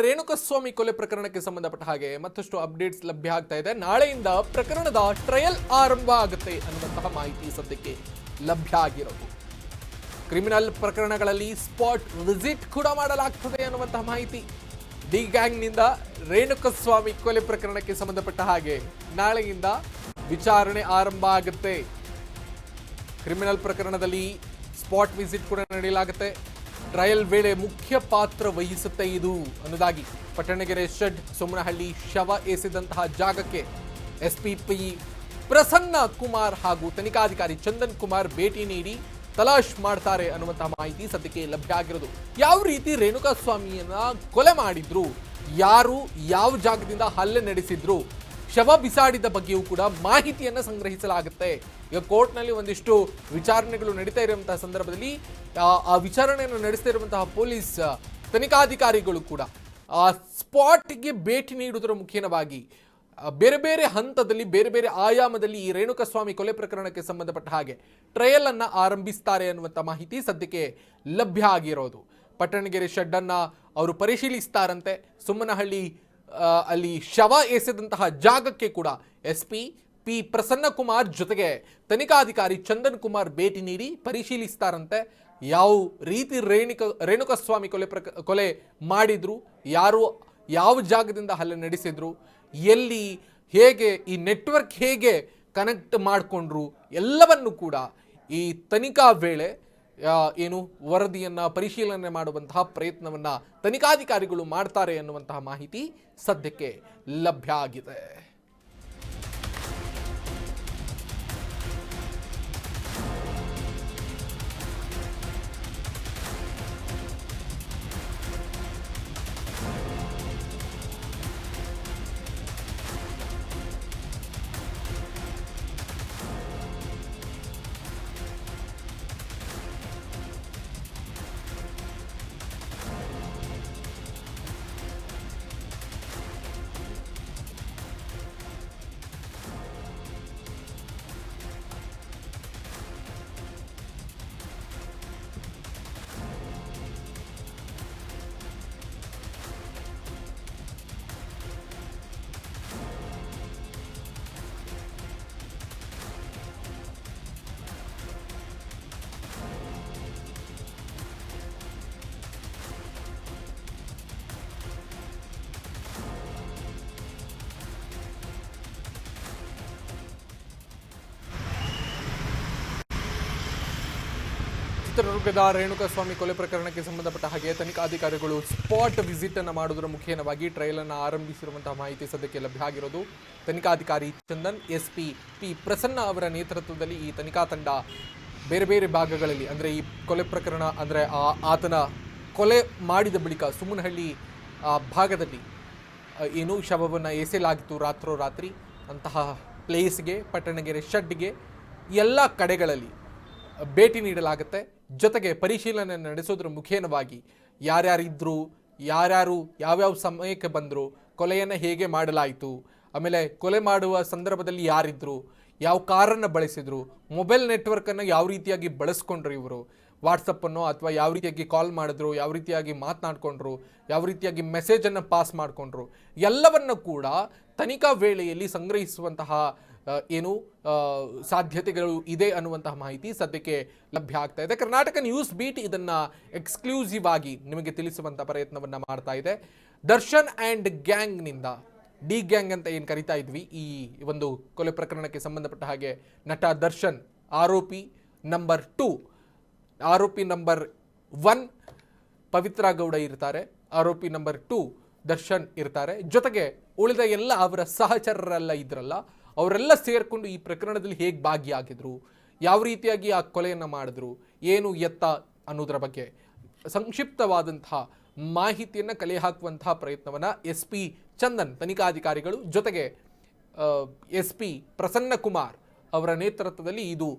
ರೇಣುಕಸ್ವಾಮಿ ಕೊಲೆ ಪ್ರಕರಣಕ್ಕೆ ಸಂಬಂಧಪಟ್ಟ ಹಾಗೆ ಮತ್ತಷ್ಟು ಅಪ್ಡೇಟ್ಸ್ ಲಭ್ಯ ಆಗ್ತಾ ಇದೆ. ನಾಳೆಯಿಂದ ಪ್ರಕರಣದ ಟ್ರಯಲ್ ಆರಂಭ ಆಗುತ್ತೆ ಅನ್ನುವಂತಹ ಮಾಹಿತಿ ಸದ್ಯಕ್ಕೆ ಲಭ್ಯ ಆಗಿರೋದು. ಕ್ರಿಮಿನಲ್ ಪ್ರಕರಣಗಳಲ್ಲಿ ಸ್ಪಾಟ್ ವಿಸಿಟ್ ಕೂಡ ಮಾಡಲಾಗ್ತದೆ ಅನ್ನುವಂತಹ ಮಾಹಿತಿ. ಡಿ ಗ್ಯಾಂಗ್ನಿಂದ ರೇಣುಕಸ್ವಾಮಿ ಕೊಲೆ ಪ್ರಕರಣಕ್ಕೆ ಸಂಬಂಧಪಟ್ಟ ಹಾಗೆ ನಾಳೆಯಿಂದ ವಿಚಾರಣೆ ಆರಂಭ ಆಗುತ್ತೆ. ಕ್ರಿಮಿನಲ್ ಪ್ರಕರಣದಲ್ಲಿ ಸ್ಪಾಟ್ ವಿಸಿಟ್ ಕೂಡ ನಡೆಯಲಾಗುತ್ತೆ. ಟ್ರಯಲ್ ವೇಳೆ ಮುಖ್ಯ ಪಾತ್ರ ವಹಿಸುತ್ತೆ ಇದು ಅನ್ನೋದಾಗಿ ಪಟ್ಟಣಗೆರೆ ಶೆಡ್ ಸೋಮನಹಳ್ಳಿ ಶವ ಎಸೆದಂತಹ ಜಾಗಕ್ಕೆ ಎಸ್ಪಿಪಿ ಪ್ರಸನ್ನ ಕುಮಾರ್ ಹಾಗೂ ತನಿಖಾಧಿಕಾರಿ ಚಂದನ್ ಕುಮಾರ್ ಭೇಟಿ ನೀಡಿ ತಲಾಶ್ ಮಾಡ್ತಾರೆ ಅನ್ನುವಂತಹ ಮಾಹಿತಿ ಸದ್ಯಕ್ಕೆ ಲಭ್ಯ ಆಗಿರೋದು. ಯಾವ ರೀತಿ ರೇಣುಕಾಸ್ವಾಮಿಯನ್ನ ಕೊಲೆ ಮಾಡಿದ್ರು, ಯಾರು ಯಾವ ಜಾಗದಿಂದ ಹಲ್ಲೆ ನಡೆಸಿದ್ರು, ಶವ ಬಿಸಾಡಿದ ಬಗ್ಗೆಯೂ ಕೂಡ ಮಾಹಿತಿಯನ್ನ ಸಂಗ್ರಹಿಸಲಾಗುತ್ತೆ. ಈಗ ಕೋರ್ಟ್ನಲ್ಲಿ ಒಂದಿಷ್ಟು ವಿಚಾರಣೆಗಳು ನಡೀತಾ ಇರುವಂತಹ ಸಂದರ್ಭದಲ್ಲಿ ಆ ವಿಚಾರಣೆಯನ್ನು ನಡೆಸ್ತಾ ಇರುವಂತಹ ಪೊಲೀಸ್ ತನಿಖಾಧಿಕಾರಿಗಳು ಕೂಡ ಆ ಸ್ಪಾಟ್ಗೆ ಭೇಟಿ ನೀಡುವುದರ ಮುಖೇನವಾಗಿ ಬೇರೆ ಬೇರೆ ಹಂತದಲ್ಲಿ ಬೇರೆ ಬೇರೆ ಆಯಾಮದಲ್ಲಿ ಈ ರೇಣುಕಸ್ವಾಮಿ ಕೊಲೆ ಪ್ರಕರಣಕ್ಕೆ ಸಂಬಂಧಪಟ್ಟ ಹಾಗೆ ಟ್ರಯಲ್ ಅನ್ನ ಆರಂಭಿಸ್ತಾರೆ ಅನ್ನುವಂಥ ಮಾಹಿತಿ ಸದ್ಯಕ್ಕೆ ಲಭ್ಯ ಆಗಿರೋದು. ಪಟ್ಟಣಗೆರೆ ಶೆಡ್ ಅನ್ನ ಅವರು ಪರಿಶೀಲಿಸ್ತಾರಂತೆ. ಸುಮ್ಮನಹಳ್ಳಿ ಅಲ್ಲಿ ಶವ ಎಸೆದಂತಹ ಜಾಗಕ್ಕೆ ಕೂಡ ಎಸ್ಪಿ ಪ್ರಸನ್ನ ಕುಮಾರ್ ಜೊತೆಗೆ ತನಿಖಾಧಿಕಾರಿ ಚಂದನ್ ಕುಮಾರ್ ಭೇಟಿ ನೀಡಿ ಪರಿಶೀಲಿಸ್ತಾರಂತೆ. ಯಾವ ರೀತಿ ರೇಣುಕಸ್ವಾಮಿ ಕೊಲೆ ಮಾಡಿದ್ರು, ಯಾರು ಯಾವ ಜಾಗದಿಂದ ಹಲ್ಲೆ ನಡೆಸಿದ್ರು, ಎಲ್ಲಿ ಹೇಗೆ ಈ ನೆಟ್ವರ್ಕ್ ಹೇಗೆ ಕನೆಕ್ಟ್ ಮಾಡಿಕೊಂಡ್ರು ಎಲ್ಲವನ್ನು ಕೂಡ ಈ ತನಿಖಾ ವೇಳೆ ವರದಿಯನ್ನು ಪರಿಶೀಲನೆ ಮಾಡುವಂತಹ ಪ್ರಯತ್ನವನ್ನ ತನಿಖಾಧಿಕಾರಿಗಳು ಮಾಡ್ತಾರೆ ಅನ್ನುವಂತಹ ಮಾಹಿತಿ ಸದ್ಯಕ್ಕೆ ಲಭ್ಯ ಆಗಿದೆ. ಚಿತ್ರದುರ್ಗದ ರೇಣುಕಸ್ವಾಮಿ ಕೊಲೆ ಪ್ರಕರಣಕ್ಕೆ ಸಂಬಂಧಪಟ್ಟ ಹಾಗೆ ತನಿಖಾಧಿಕಾರಿಗಳು ಸ್ಪಾಟ್ ವಿಸಿಟ್ ಅನ್ನು ಮಾಡುವುದರ ಮುಖೇನವಾಗಿ ಟ್ರಯಲ್ ಅನ್ನು ಆರಂಭಿಸಿರುವಂತಹ ಮಾಹಿತಿ ಸದ್ಯಕ್ಕೆ ಲಭ್ಯ ಆಗಿರೋದು. ತನಿಖಾಧಿಕಾರಿ ಚಂದನ್, ಎಸ್ಪಿ ಪ್ರಸನ್ನ ಅವರ ನೇತೃತ್ವದಲ್ಲಿ ಈ ತನಿಖಾ ತಂಡ ಬೇರೆ ಬೇರೆ ಭಾಗಗಳಲ್ಲಿ ಅಂದರೆ ಈ ಕೊಲೆ ಪ್ರಕರಣ ಅಂದರೆ ಆತನ ಕೊಲೆ ಮಾಡಿದ ಬಳಿಕ ಸುಮ್ಮನಹಳ್ಳಿ ಭಾಗದಲ್ಲಿ ಶವವನ್ನು ಎಸೆಯಲಾಗಿತ್ತು ರಾತ್ರೋರಾತ್ರಿ ಅಂತಹ ಪ್ಲೇಸ್ಗೆ, ಪಟ್ಟಣಗೆರೆ ಶೆಡ್ಗೆ ಎಲ್ಲ ಕಡೆಗಳಲ್ಲಿ ಭೇಟಿ ನೀಡಲಾಗುತ್ತೆ. ಜೊತೆಗೆ ಪರಿಶೀಲನೆ ನಡೆಸೋದ್ರ ಮುಖೇನವಾಗಿ ಯಾರ್ಯಾರಿದ್ರು, ಯಾರ್ಯಾರು ಯಾವ್ಯಾವ ಸಮಯಕ್ಕೆ ಬಂದರು, ಕೊಲೆಯನ್ನು ಹೇಗೆ ಮಾಡಲಾಯಿತು, ಆಮೇಲೆ ಕೊಲೆ ಮಾಡುವ ಸಂದರ್ಭದಲ್ಲಿ ಯಾರಿದ್ರು, ಯಾವ ಕಾರನ್ನು ಬಳಸಿದ್ರು, ಮೊಬೈಲ್ ನೆಟ್ವರ್ಕನ್ನು ಯಾವ ರೀತಿಯಾಗಿ ಬಳಸ್ಕೊಂಡ್ರು ಇವರು, ವಾಟ್ಸಪ್ಪನ್ನು ಅಥವಾ ಯಾವ ರೀತಿಯಾಗಿ ಕಾಲ್ ಮಾಡಿದ್ರು, ಯಾವ ರೀತಿಯಾಗಿ ಮಾತನಾಡ್ಕೊಂಡ್ರು, ಯಾವ ರೀತಿಯಾಗಿ ಮೆಸೇಜನ್ನು ಪಾಸ್ ಮಾಡಿಕೊಂಡ್ರು ಎಲ್ಲವನ್ನು ಕೂಡ ತನಿಖಾ ವೇಳೆಯಲ್ಲಿ ಸಂಗ್ರಹಿಸುವಂತಹ ಸಾಧ್ಯತೆಗಳು ಇದೆ ಅನ್ನುವಂತಹ ಮಾಹಿತಿ ಸದ್ಯಕ್ಕೆ ಲಭ್ಯ ಆಗ್ತಾ ಇದೆ. ಕರ್ನಾಟಕ ನ್ಯೂಸ್ ಬೀಟ್ ಇದನ್ನ ಎಕ್ಸ್ಕ್ಲೂಸಿವ್ ಆಗಿ ನಿಮಗೆ ತಿಳಿಸುವಂತ ಪ್ರಯತ್ನವನ್ನ ಮಾಡ್ತಾ ಇದೆ. ದರ್ಶನ್ ಆ್ಯಂಡ್ ಗ್ಯಾಂಗ್ನಿಂದ ಡಿ ಗ್ಯಾಂಗ್ ಅಂತ ಏನು ಕರಿತಾ ಇದ್ವಿ, ಈ ಒಂದು ಕೊಲೆ ಪ್ರಕರಣಕ್ಕೆ ಸಂಬಂಧಪಟ್ಟ ಹಾಗೆ ನಟ ದರ್ಶನ್ ಆರೋಪಿ ನಂಬರ್ 2, ಆರೋಪಿ ನಂಬರ್ 1 ಪವಿತ್ರ ಗೌಡ ಇರ್ತಾರೆ, ಆರೋಪಿ ನಂಬರ್ 2 ದರ್ಶನ್ ಇರ್ತಾರೆ, ಜೊತೆಗೆ ಉಳಿದ ಎಲ್ಲ ಅವರ ಸಹಚರರೆಲ್ಲ ಇದ್ರಲ್ಲ ಅವರೆಲ್ಲ ಸೇರಿಕೊಂಡು ಈ ಪ್ರಕರಣದಲ್ಲಿ ಹೇಗೆ ಭಾಗಿಯಾಗಿದ್ರು, ಯಾವ ರೀತಿಯಾಗಿ ಆ ಕೊಲೆಯನ್ನು ಮಾಡಿದ್ರು, ಏನು ಎತ್ತ ಅನ್ನೋದರ ಬಗ್ಗೆ ಸಂಕ್ಷಿಪ್ತವಾದಂತಹ ಮಾಹಿತಿಯನ್ನು ಕಲೆ ಹಾಕುವಂತಹ ಪ್ರಯತ್ನವನ್ನು ಎಸ್ಪಿ ಚಂದನ್ ತನಿಖಾಧಿಕಾರಿಗಳು ಜೊತೆಗೆ ಎಸ್ಪಿ ಪ್ರಸನ್ನ ಕುಮಾರ್ ಅವರ ನೇತೃತ್ವದಲ್ಲಿ ಇದು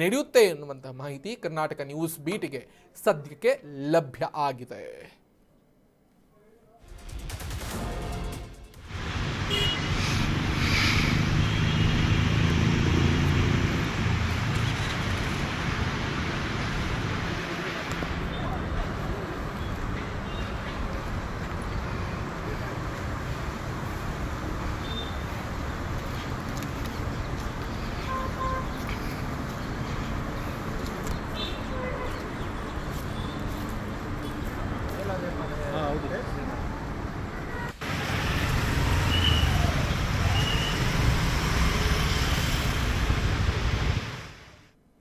ನಡೆಯುತ್ತೆ ಎನ್ನುವಂತಹ ಮಾಹಿತಿ ಕರ್ನಾಟಕ ನ್ಯೂಸ್ ಬೀಟ್ಗೆ ಸದ್ಯಕ್ಕೆ ಲಭ್ಯ ಆಗಿದೆ. ಬಂದಿದೆ